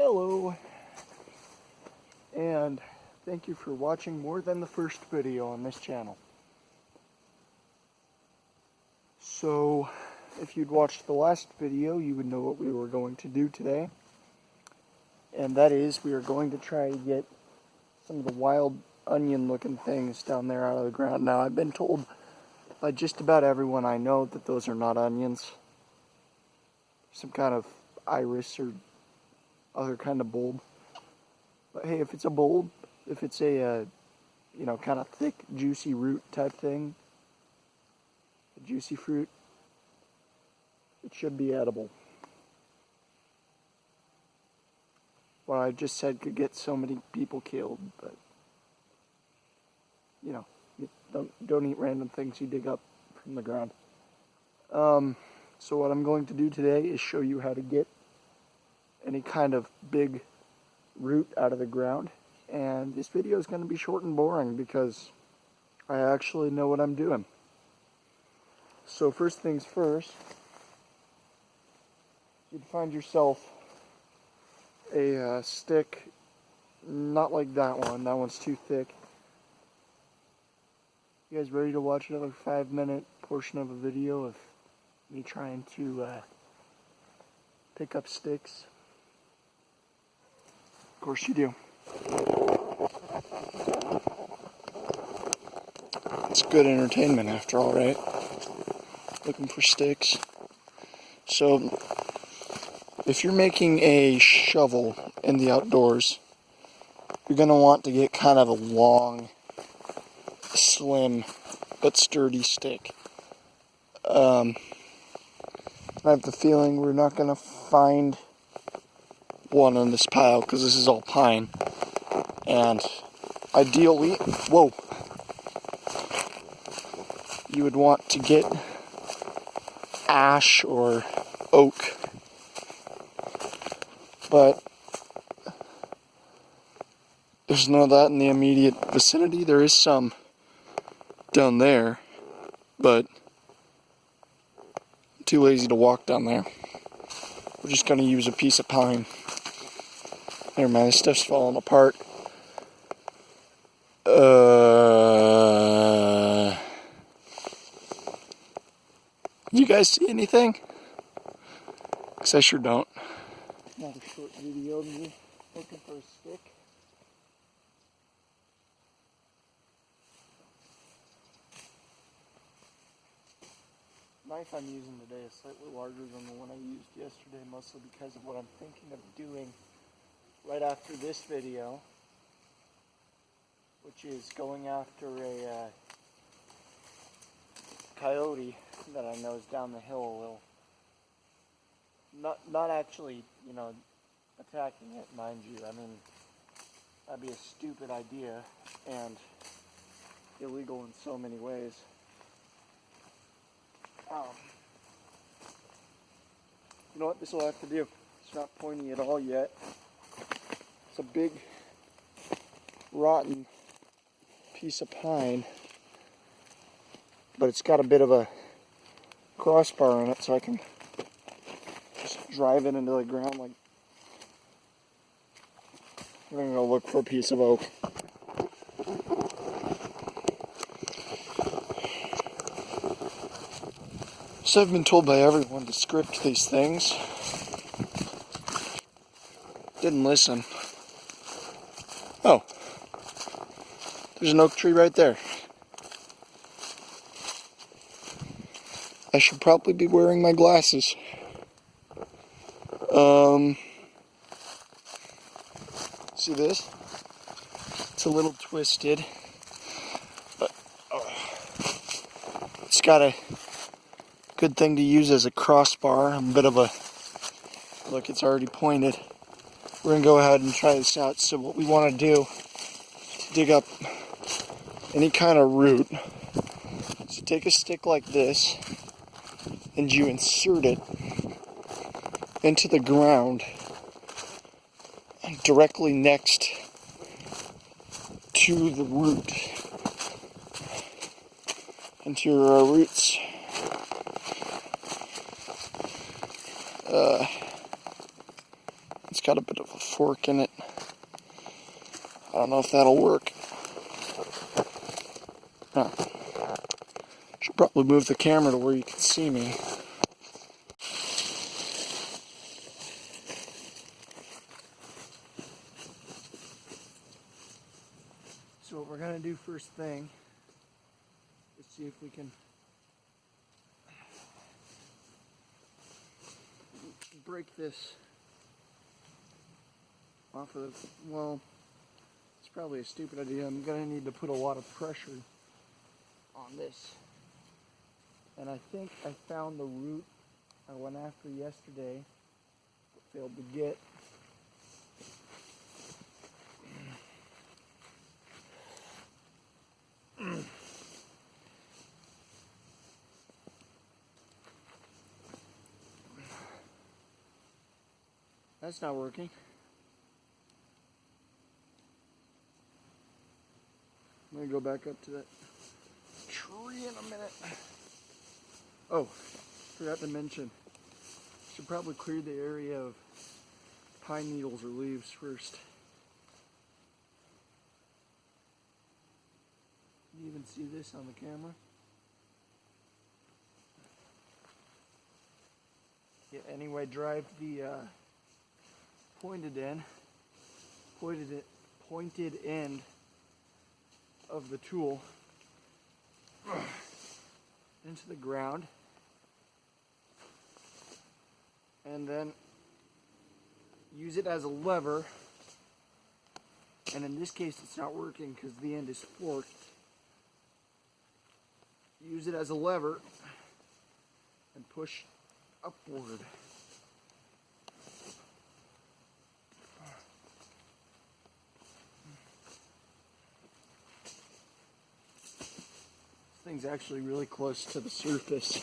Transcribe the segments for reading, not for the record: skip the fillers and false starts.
Hello, and thank you for watching more than the first video on this channel. So, if you'd watched the last video, you would know what we were going to do today. And that is, we are going to try to get some of the wild onion looking things down there out of the ground. Now, I've been told by just about everyone I know that those are not onions. Some kind of iris or other kind of bulb. But hey, if it's a bulb, if it's a kind of thick, juicy root type thing, a juicy fruit, it should be edible. What I just said could get so many people killed, but don't eat random things you dig up from the ground. So what I'm going to do today is show you how to get any kind of big root out of the ground. And this video is going to be short and boring because I actually know what I'm doing. So first things first, you'd find yourself a stick, not like that one's too thick. You guys ready to watch another 5-minute portion of a video of me trying to pick up sticks? Of course you do. It's good entertainment after all, right? Looking for sticks. So, if you're making a shovel in the outdoors, you're going to want to get kind of a long, slim, but sturdy stick. I have the feeling we're not going to find one on this pile because this is all pine. And ideally, you would want to get ash or oak. But there's none of that in the immediate vicinity. There is some down there, but I'm too lazy to walk down there. We're just going to use a piece of pine. Never mind, this stuff's falling apart. You guys see anything? Because I sure don't. Another short video of me looking for a stick. The knife I'm using today is slightly larger than the one I used yesterday, mostly because of what I'm thinking of doing right after this video, which is going after a coyote that I know is down the hill a little. Not actually, attacking it, mind you. I mean, that'd be a stupid idea and illegal in so many ways. You know what this will have to do? It's not pointy at all yet. It's a big, rotten piece of pine, but it's got a bit of a crossbar in it, so I can just drive it into the ground like. I'm gonna go look for a piece of oak. So I've been told by everyone to script these things. Didn't listen. Oh, there's an oak tree right there. I should probably be wearing my glasses. See this? It's a little twisted, but it's got a good thing to use as a crossbar. A bit of a look, it's already pointed. We're gonna go ahead and try this out. So what we want to do to dig up any kind of root is to take a stick like this and you insert it into the ground directly next to the root, into your roots. It's got a bit of a fork in it. I don't know if that'll work. Huh. Should probably move the camera to where you can see me. So what we're gonna do first thing is see if we can break this off of, well, it's probably a stupid idea. I'm gonna need to put a lot of pressure on this. And I think I found the root I went after yesterday, but failed to get. That's not working. I'm gonna go back up to that tree in a minute. Oh, forgot to mention, should probably clear the area of pine needles or leaves first. Can you even see this on the camera? Yeah, anyway, drive the pointed end of the tool into the ground, and then use it as a lever. And in this case it's not working because the end is forked. Use it as a lever and push upward. This thing's actually really close to the surface.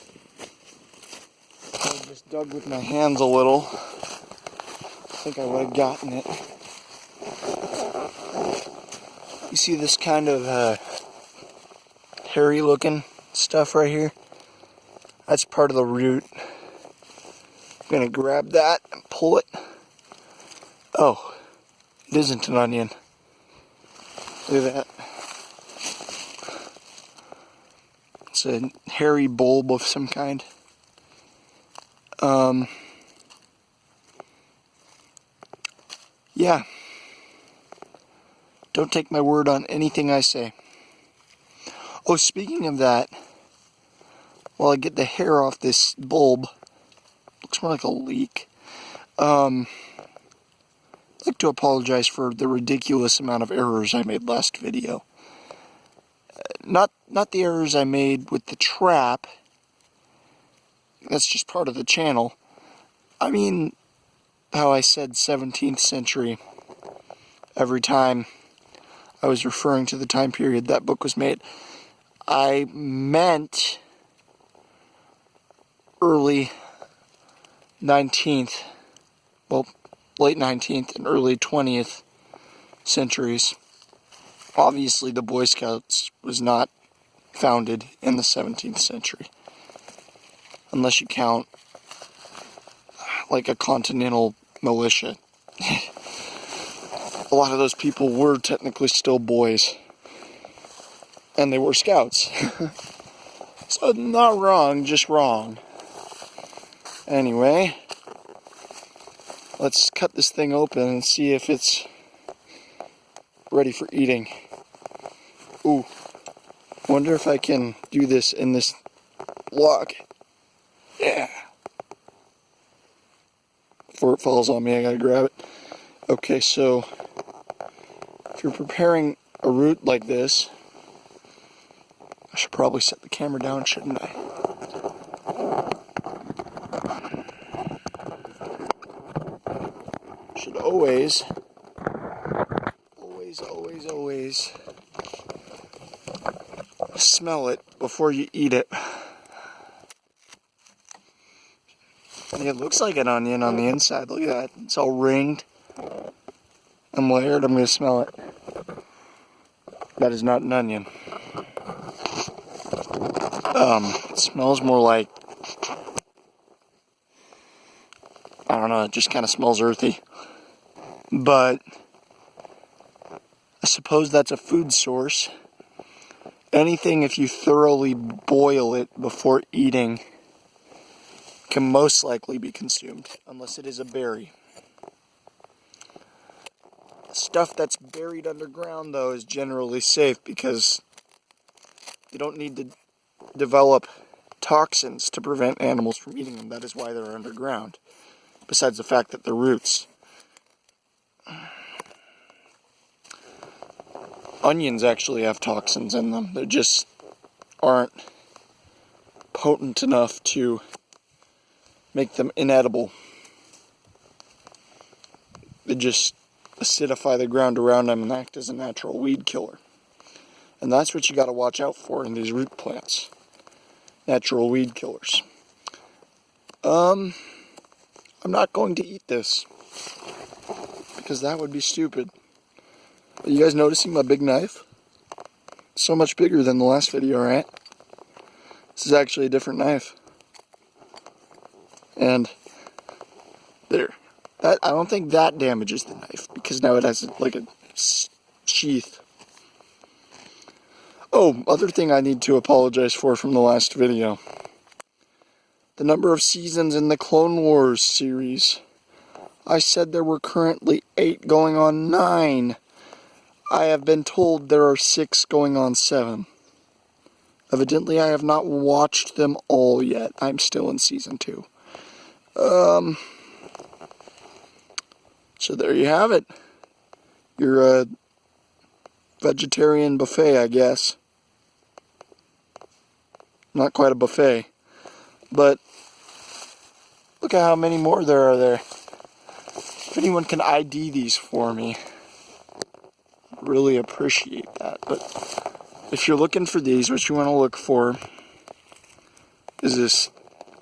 I just dug with my hands a little. I think I would have gotten it. You see this kind of hairy looking stuff right here? That's part of the root. I'm gonna grab that and pull it. Oh, it isn't an onion. Look at that. It's a hairy bulb of some kind. Yeah. Don't take my word on anything I say. Oh, speaking of that, while I get the hair off this bulb, looks more like a leak. I'd like to apologize for the ridiculous amount of errors I made last video. Not the errors I made with the trap. That's just part of the channel. I mean, how I said 17th century every time I was referring to the time period that book was made. I meant early 19th, well, late 19th and early 20th centuries. Obviously, the Boy Scouts was not founded in the 17th century. Unless you count like a continental militia. A lot of those people were technically still boys. And they were scouts. So not wrong, just wrong. Anyway, let's cut this thing open and see if it's ready for eating. Ooh, wonder if I can do this in this log. Yeah. Before it falls on me, I gotta grab it. Okay, so if you're preparing a root like this, I should probably set the camera down, shouldn't I? Should always smell it before you eat it. It looks like an onion on the inside. Look at that. It's all ringed and layered. I'm going to smell it. That is not an onion. It smells more like, I don't know, it just kind of smells earthy. but I suppose that's a food source. Anything, if you thoroughly boil it before eating, can most likely be consumed, unless it is a berry. Stuff that's buried underground, though, is generally safe because you don't need to develop toxins to prevent animals from eating them. That is why they're underground, besides the fact that they're roots. Onions actually have toxins in them. They just aren't potent enough to make them inedible. They just acidify the ground around them and act as a natural weed killer. And that's what you got to watch out for in these root plants. Natural weed killers. I'm not going to eat this because that would be stupid. Are you guys noticing my big knife? It's so much bigger than the last video, right? This is actually a different knife. And there. I don't think that damages the knife because now it has like a sheath. Oh, other thing I need to apologize for from the last video. The number of seasons in the Clone Wars series. I said there were currently 8 going on 9. I have been told there are 6 going on 7. Evidently, I have not watched them all yet. I'm still in season 2. So there you have it. Your vegetarian buffet, I guess. Not quite a buffet. But look at how many more there are there. If anyone can ID these for me, I'd really appreciate that. But if you're looking for these, what you want to look for is this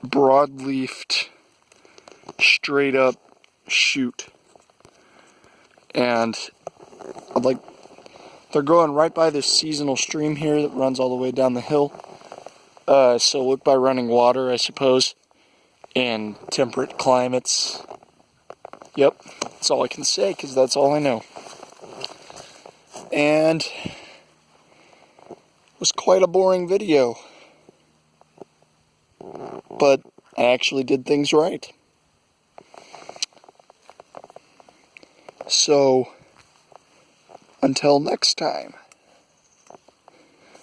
broad-leafed, straight-up shoot. And they're growing right by this seasonal stream here that runs all the way down the hill. So look by running water, I suppose, in temperate climates. Yep, that's all I can say, because that's all I know. And it was quite a boring video. But I actually did things right. So, until next time.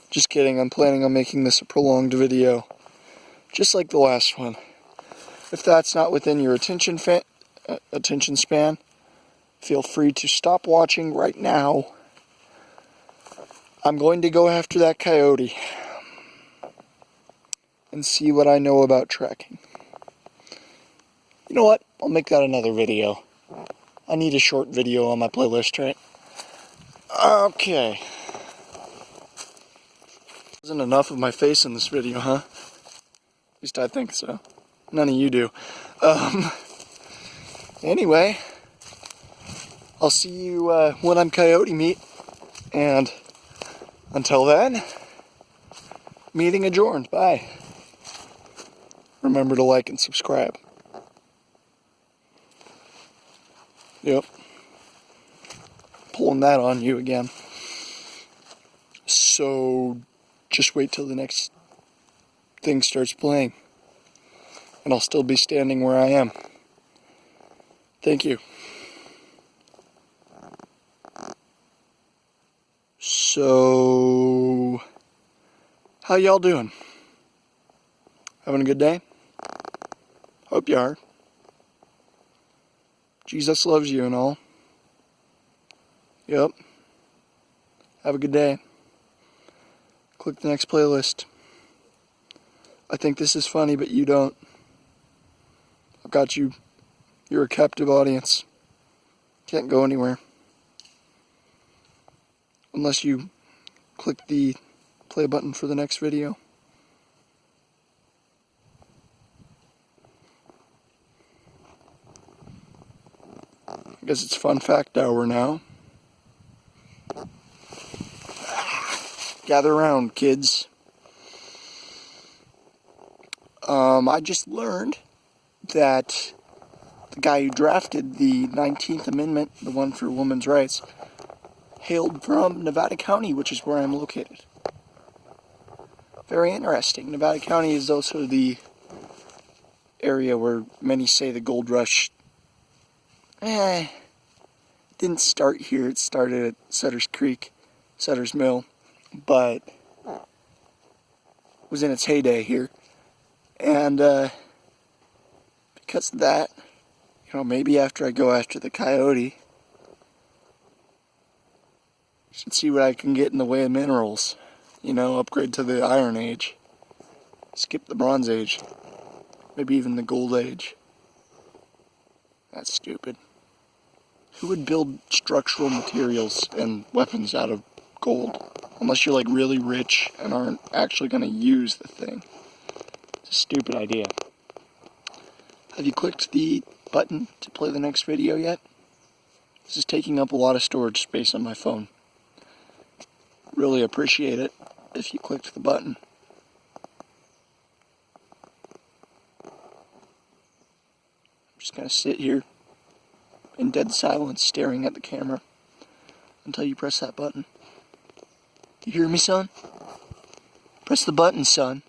Just kidding, I'm planning on making this a prolonged video. Just like the last one. If that's not within your attention span, feel free to stop watching right now. I'm going to go after that coyote and see what I know about tracking. You know what? I'll make that another video. I need a short video on my playlist, right? Okay. Wasn't enough of my face in this video, huh? At least I think so. None of you do. Anyway, I'll see you when I'm coyote meat. And until then, meeting adjourned. Bye. Remember to like and subscribe. Yep. Pulling that on you again. So, just wait till the next thing starts playing. And I'll still be standing where I am. Thank you. So, how y'all doing? Having a good day? Hope you are. Jesus loves you and all. Yep. Have a good day. Click the next playlist. I think this is funny, but you don't. I've got you. You're a captive audience. Can't go anywhere. Unless you click the play button for the next video. I guess it's fun fact hour now. Gather around, kids. I just learned that the guy who drafted the 19th Amendment, the one for women's rights, hailed from Nevada County, which is where I'm located. Very interesting. Nevada County is also the area where many say the gold rush didn't start here. It started at Sutter's Creek, Sutter's Mill, but was in its heyday here. And because of that, maybe after I go after the coyote, I should see what I can get in the way of minerals. Upgrade to the Iron Age. Skip the Bronze Age. Maybe even the Gold Age. That's stupid. Who would build structural materials and weapons out of gold? Unless you're really rich and aren't actually going to use the thing. It's a stupid idea. Have you clicked the button to play the next video yet? This is taking up a lot of storage space on my phone. Really appreciate it if you clicked the button. I'm just going to sit here in dead silence staring at the camera until you press that button. You hear me, son? Press the button, son.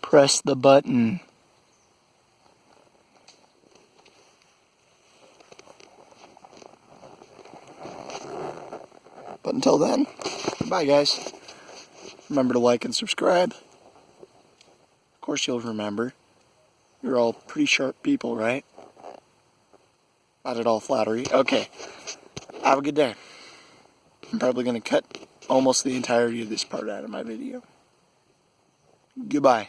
Press the button. But until then, goodbye, guys. Remember to like and subscribe. Of course you'll remember. You're all pretty sharp people, right? Not at all flattery. Okay. Have a good day. I'm probably going to cut almost the entirety of this part out of my video. Goodbye.